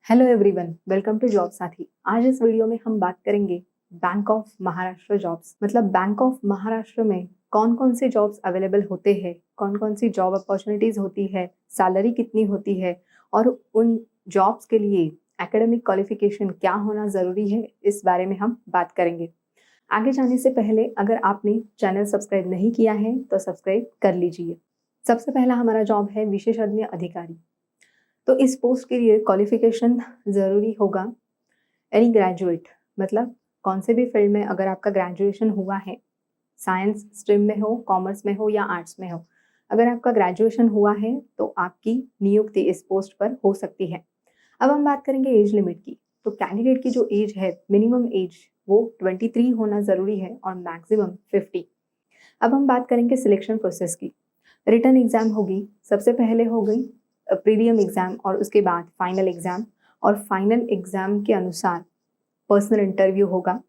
Hello everyone, welcome to Job Saathi. आज इस video में हम बात करेंगे बैंक ऑफ महाराष्ट्र जॉब्स। मतलब बैंक ऑफ महाराष्ट्र में कौन कौन से जॉब्स अवेलेबल होते हैं, कौन कौन सी जॉब अपॉर्चुनिटीज होती है, सैलरी कितनी होती है और उन जॉब्स के लिए एकेडमिक क्वालिफिकेशन क्या होना ज़रूरी है, इस बारे में हम बात करेंगे। आगे जाने से पहले अगर आपने चैनल सब्सक्राइब नहीं किया है तो सब्सक्राइब कर लीजिए। सबसे पहला हमारा जॉब है विशेषज्ञ अधिकारी। तो इस पोस्ट के लिए क्वालिफिकेशन ज़रूरी होगा एनी ग्रेजुएट, मतलब कौन से भी फील्ड में अगर आपका ग्रेजुएशन हुआ है, साइंस स्ट्रीम में हो, कॉमर्स में हो या आर्ट्स में हो, अगर आपका ग्रेजुएशन हुआ है तो आपकी नियुक्ति इस पोस्ट पर हो सकती है। अब हम बात करेंगे एज लिमिट की। तो कैंडिडेट की जो एज है, मिनिमम एज वो 23 होना ज़रूरी है और मैक्सिमम 50। अब हम बात करेंगे सिलेक्शन प्रोसेस की। रिटन एग्ज़ाम होगी, सबसे पहले हो गई प्रीलिम एग्ज़ाम और उसके बाद फाइनल एग्ज़ाम, और फाइनल एग्ज़ाम के अनुसार पर्सनल इंटरव्यू होगा।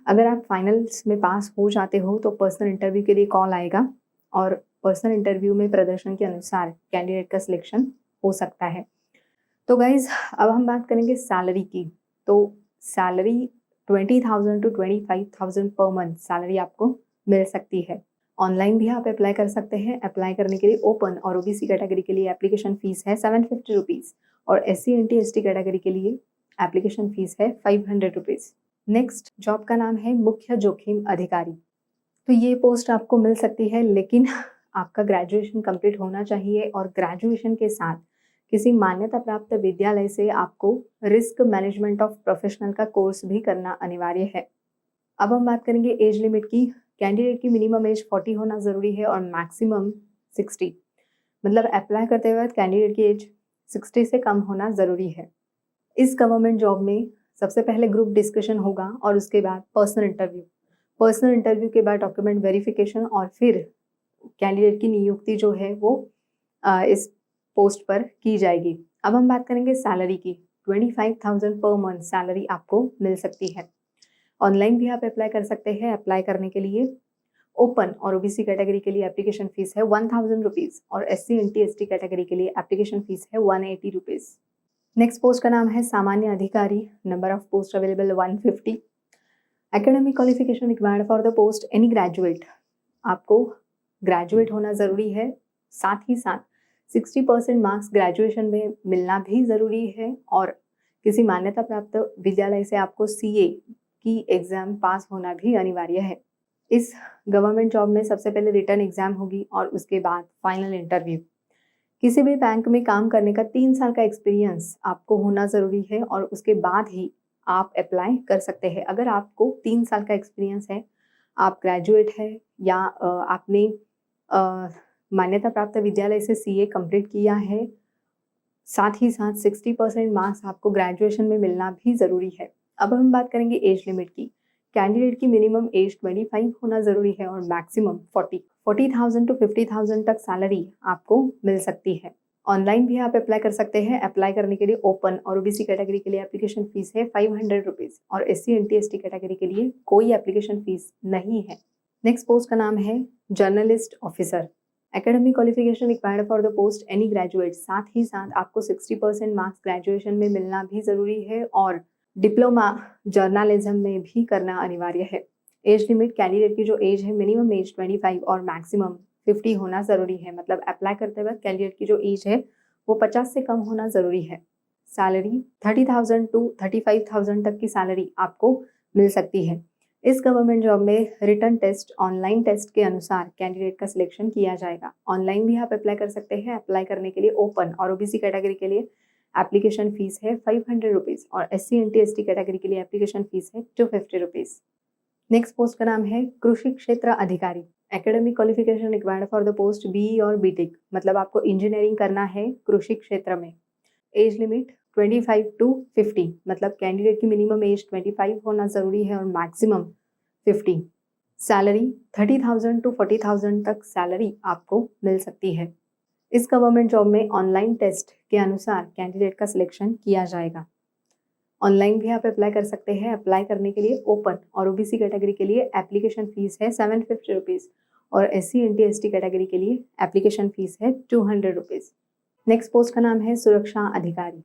अगर आप फाइनल्स में पास हो जाते हो तो पर्सनल इंटरव्यू के लिए कॉल आएगा और पर्सनल इंटरव्यू में प्रदर्शन के अनुसार कैंडिडेट का सिलेक्शन हो सकता है। तो गाइज, अब हम बात करेंगे सैलरी की। तो salary 20,000 to 25,000 per month salary आपको मिल सकती है। ऑनलाइन भी आप अप्लाई कर सकते हैं। अप्लाई करने के लिए ओपन और ओबीसी कैटेगरी के लिए एप्लीकेशन फ़ीस है 750 रुपीज़ और SC/NT/ST कैटेगरी के लिए एप्लीकेशन फ़ीस है 500 रुपीज़। नेक्स्ट जॉब का नाम है मुख्य जोखिम अधिकारी। तो ये पोस्ट आपको मिल सकती है, लेकिन आपका ग्रेजुएशन कंप्लीट होना चाहिए और ग्रेजुएशन के साथ किसी मान्यता प्राप्त विद्यालय से आपको रिस्क मैनेजमेंट ऑफ प्रोफेशनल का कोर्स भी करना अनिवार्य है। अब हम बात करेंगे एज लिमिट की। कैंडिडेट की मिनिमम एज 40 होना ज़रूरी है और मैक्सिमम 60। मतलब अप्लाई करते वक्त कैंडिडेट की एज 60 से कम होना ज़रूरी है। इस गवर्नमेंट जॉब में सबसे पहले ग्रुप डिस्कशन होगा और उसके बाद पर्सनल इंटरव्यू। पर्सनल इंटरव्यू के बाद डॉक्यूमेंट वेरिफिकेशन और फिर कैंडिडेट की नियुक्ति जो है वो इस पोस्ट पर की जाएगी। अब हम बात करेंगे सैलरी की। 25,000 पर मंथ सैलरी आपको मिल सकती है। ऑनलाइन भी आप अप्लाई कर सकते हैं। अप्लाई करने के लिए ओपन और ओबीसी कैटेगरी के लिए एप्लीकेशन फीस है 1,000 रुपीज़ और SC/NT/ST कैटेगरी के लिए एप्लीकेशन फीस है 180 रुपीज़। नेक्स्ट पोस्ट का नाम है सामान्य अधिकारी। Number of post available 150। Academic qualification required for the post any graduate. आपको ग्रेजुएट होना ज़रूरी है, साथ ही साथ 60% मार्क्स ग्रेजुएशन में मिलना भी ज़रूरी है और किसी मान्यता प्राप्त विद्यालय से आपको CA की एग्ज़ाम पास होना भी अनिवार्य है। इस गवर्नमेंट जॉब में सबसे पहले रिटन एग्ज़ाम होगी और उसके बाद फाइनल इंटरव्यू। किसी भी बैंक में काम करने का 3 साल का एक्सपीरियंस आपको होना ज़रूरी है और उसके बाद ही आप अप्लाई कर सकते हैं। अगर आपको 3 साल का एक्सपीरियंस है, आप ग्रेजुएट हैं या आपने मान्यता प्राप्त विद्यालय से CA कंप्लीट किया है, साथ ही साथ 60% मार्क्स आपको ग्रेजुएशन में मिलना भी ज़रूरी है। अब हम बात करेंगे एज लिमिट की। कैंडिडेट की मिनिमम एज 25 होना ज़रूरी है और मैक्सिमम 40,000 टू 50,000 तक सैलरी आपको मिल सकती है। ऑनलाइन भी आप अप्लाई कर सकते हैं। अप्लाई करने के लिए ओपन और ओबीसी कैटेगरी के लिए एप्लीकेशन फीस है 500 रुपीज़ और SC/NT/ST कैटेगरी के लिए कोई एप्लीकेशन फीस नहीं है। नेक्स्ट पोस्ट का नाम है journalist officer. Academic qualification required for the post any graduate. साथ ही साथ आपको 60% मार्क्स ग्रेजुएशन में मिलना भी ज़रूरी है और डिप्लोमा जर्नलिज्म में भी करना अनिवार्य है। एज लिमिट, कैंडिडेट की जो एज है मिनिमम एज 25 और मैक्सिमम 50 होना ज़रूरी है। मतलब अप्लाई करते वक्त कैंडिडेट की जो एज है वो 50 से कम होना ज़रूरी है। सैलरी 30,000 टू 35,000 तक की सैलरी आपको मिल सकती है। इस गवर्नमेंट जॉब में रिटन टेस्ट, ऑनलाइन टेस्ट के अनुसार कैंडिडेट का सिलेक्शन किया जाएगा। ऑनलाइन भी आप अप्लाई कर सकते हैं। अप्लाई करने के लिए ओपन और ओबीसी कैटेगरी के लिए एप्लीकेशन फीस है 500 रुपीज़ और SC/NT/ST कैटेगरी के लिए एप्लीकेशन फीस है 250 रुपीज़। नेक्स्ट पोस्ट का नाम है कृषि क्षेत्र अधिकारी। Academic qualification required for the post BE और BTech। मतलब आपको इंजीनियरिंग करना है कृषि क्षेत्र में। Age limit 25 to 50। मतलब कैंडिडेट की मिनिमम एज 25 होना ज़रूरी है और मैक्सिमम 50। सैलरी 30,000 टू 40,000 तक सैलरी आपको मिल सकती है। इस गवर्नमेंट जॉब में ऑनलाइन टेस्ट के अनुसार कैंडिडेट का सिलेक्शन किया जाएगा। ऑनलाइन भी आप अप्लाई कर सकते हैं। अप्लाई करने के लिए ओपन और ओबीसी कैटेगरी के लिए एप्लीकेशन फीस है 750 रुपीज़ और SC/NT/ST कैटेगरी के लिए एप्लीकेशन फीस है 200 रुपीज़। नेक्स्ट पोस्ट का नाम है सुरक्षा अधिकारी।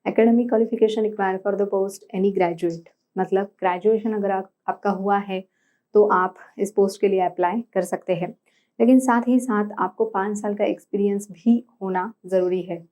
Academic qualification required for the post any graduate, मतलब ग्रेजुएशन अगर आपका हुआ है तो आप इस पोस्ट के लिए अप्लाई कर सकते हैं, लेकिन साथ ही साथ आपको 5 साल का एक्सपीरियंस भी होना ज़रूरी है।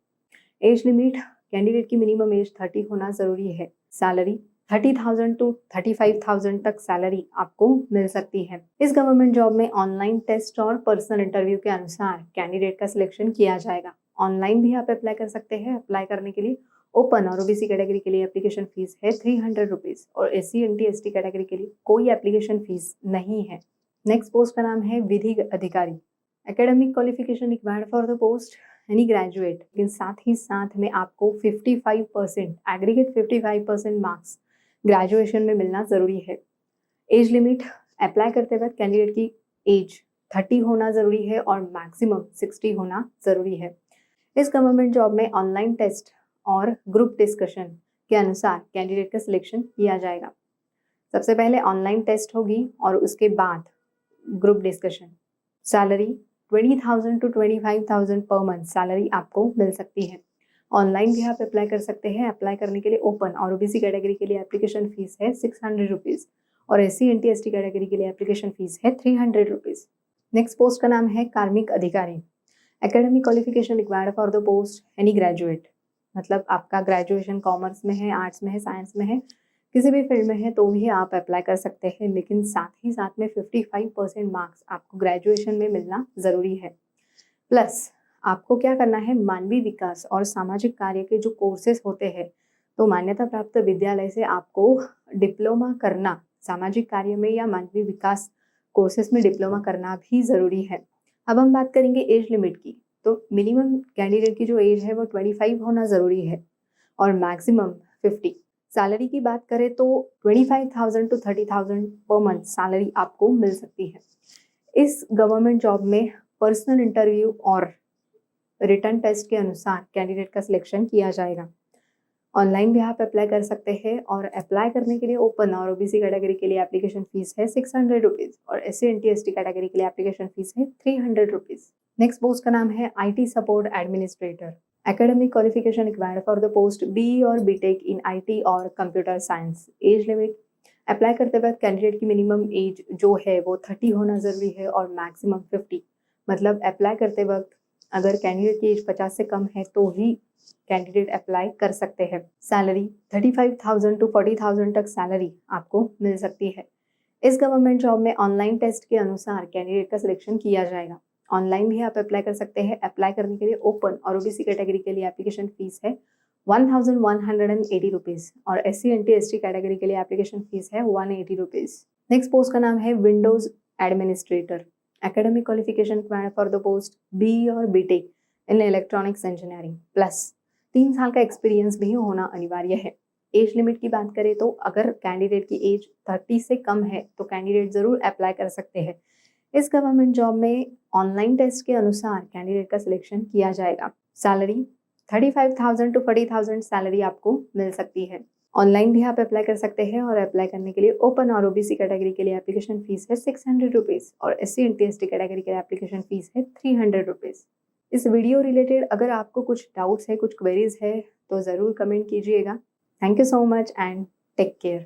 एज लिमिट, कैंडिडेट की मिनिमम एज 30 होना ज़रूरी है। सैलरी 30,000 टू 35,000 तक सैलरी आपको मिल सकती है। इस गवर्नमेंट जॉब में ऑनलाइन टेस्ट और पर्सनल इंटरव्यू के अनुसार कैंडिडेट का सिलेक्शन किया जाएगा। ऑनलाइन भी आप अप्लाई कर सकते हैं। अप्लाई करने के लिए ओपन और ओबीसी कैटेगरी के लिए एप्लीकेशन फीस है 300 रुपीज़ और SC NT ST कैटेगरी के लिए कोई एप्लीकेशन फीस नहीं है। नेक्स्ट पोस्ट का नाम है विधि अधिकारी। Academic qualification required for the post any graduate, लेकिन साथ ही साथ में आपको 55% एग्रीगेट 55% मार्क्स ग्रेजुएशन में मिलना ज़रूरी है। एज लिमिट, अप्लाई करते वक्त कैंडिडेट की एज 30 होना ज़रूरी है और मैक्सिमम 60 होना ज़रूरी है। इस गवर्नमेंट जॉब में ऑनलाइन टेस्ट और ग्रुप डिस्कशन के अनुसार कैंडिडेट का सिलेक्शन किया जाएगा। सबसे पहले ऑनलाइन टेस्ट होगी और उसके बाद group discussion. Salary 20,000 to 25,000 per month salary आपको मिल सकती है। ऑनलाइन भी आप अप्लाई कर सकते हैं। अप्लाई करने के लिए ओपन और ओबीसी कैटेगरी के लिए एप्लीकेशन फीस है 600 रुपीज़ और SC NT ST कैटेगरी के लिए एप्लीकेशन फीस है 300 रुपीज़। नेक्स्ट पोस्ट का नाम है कार्मिक अधिकारी। Academic qualification required for the post any graduate, मतलब आपका ग्रेजुएशन कॉमर्स में है, आर्ट्स में है, साइंस में है, किसी भी फील्ड में है तो भी आप अप्लाई कर सकते हैं, लेकिन साथ ही साथ में 55% मार्क्स आपको ग्रेजुएशन में मिलना ज़रूरी है। प्लस आपको क्या करना है, मानवीय विकास और सामाजिक कार्य के जो कोर्सेज होते हैं तो मान्यता प्राप्त विद्यालय से आपको डिप्लोमा करना, सामाजिक कार्य में या मानवीय विकास कोर्सेज में डिप्लोमा करना भी ज़रूरी है। अब हम बात करेंगे एज लिमिट की, तो मिनिमम कैंडिडेट की जो एज है वो 25 होना ज़रूरी है और मैक्सिमम 50। सैलरी की बात करें तो 25,000 टू 30,000 पर मंथ सैलरी आपको मिल सकती है। इस गवर्नमेंट जॉब में पर्सनल इंटरव्यू और रिटर्न टेस्ट के अनुसार कैंडिडेट का सिलेक्शन किया जाएगा। ऑनलाइन भी आप अप्लाई कर सकते हैं और अप्लाई करने के लिए ओपन और ओबीसी कैटेगरी के लिए एप्लीकेशन फीस है 600 रुपीज़ और SC NT ST कैटेगरी के लिए एप्लीकेशन फीस है 300 रुपीज़। नेक्स्ट पोस्ट का नाम है IT support administrator. Academic qualification required for the post BE और BTech इन IT और computer science. Age limit, apply करते वक्त कैंडिडेट की मिनिमम एज जो है वो 30 होना ज़रूरी है और मैक्सिमम 50, मतलब अप्लाई करते वक्त अगर कैंडिडेट की एज 50 से कम है तो ही कैंडिडेट अप्लाई कर सकते हैं। सैलरी 35,000 टू 40,000 तक सैलरी आपको मिल सकती है। इस गवर्नमेंट जॉब में ऑनलाइन टेस्ट के अनुसार कैंडिडेट का सिलेक्शन किया जाएगा। ऑनलाइन भी आप अप्लाई कर सकते हैं। अप्लाई करने के लिए ओपन और ओबीसी कैटेगरी के लिए एप्लीकेशन फीस है 1,180 रुपीज़ और SC NT ST कैटेगरी के लिए एप्लीकेशन फीस है 180 रुपीज़। नेक्स्ट पोस्ट का नाम है Windows administrator. Academic qualification required for the post BE और BTech in electronics engineering plus 3 साल का एक्सपीरियंस भी होना अनिवार्य है। एज लिमिट की बात करें तो अगर कैंडिडेट की एज 30 से कम है तो कैंडिडेट ज़रूर अप्लाई कर सकते हैं। इस गवर्नमेंट जॉब में ऑनलाइन टेस्ट के अनुसार कैंडिडेट का सिलेक्शन किया जाएगा। सैलरी 35,000 टू 40,000 सैलरी आपको मिल सकती है। ऑनलाइन भी आप अप्लाई कर सकते हैं और अप्लाई करने के लिए ओपन और ओबीसी कैटेगरी के लिए एप्लीकेशन फीस है 600 रुपीज़ और SC NT ST कैटेगरी के लिए एप्लीकेशन फीस है 300 रुपीज़। इस वीडियो रिलेटेड अगर आपको कुछ डाउट्स है, कुछ क्वेरीज है तो ज़रूर कमेंट कीजिएगा। Thank you so much and take care.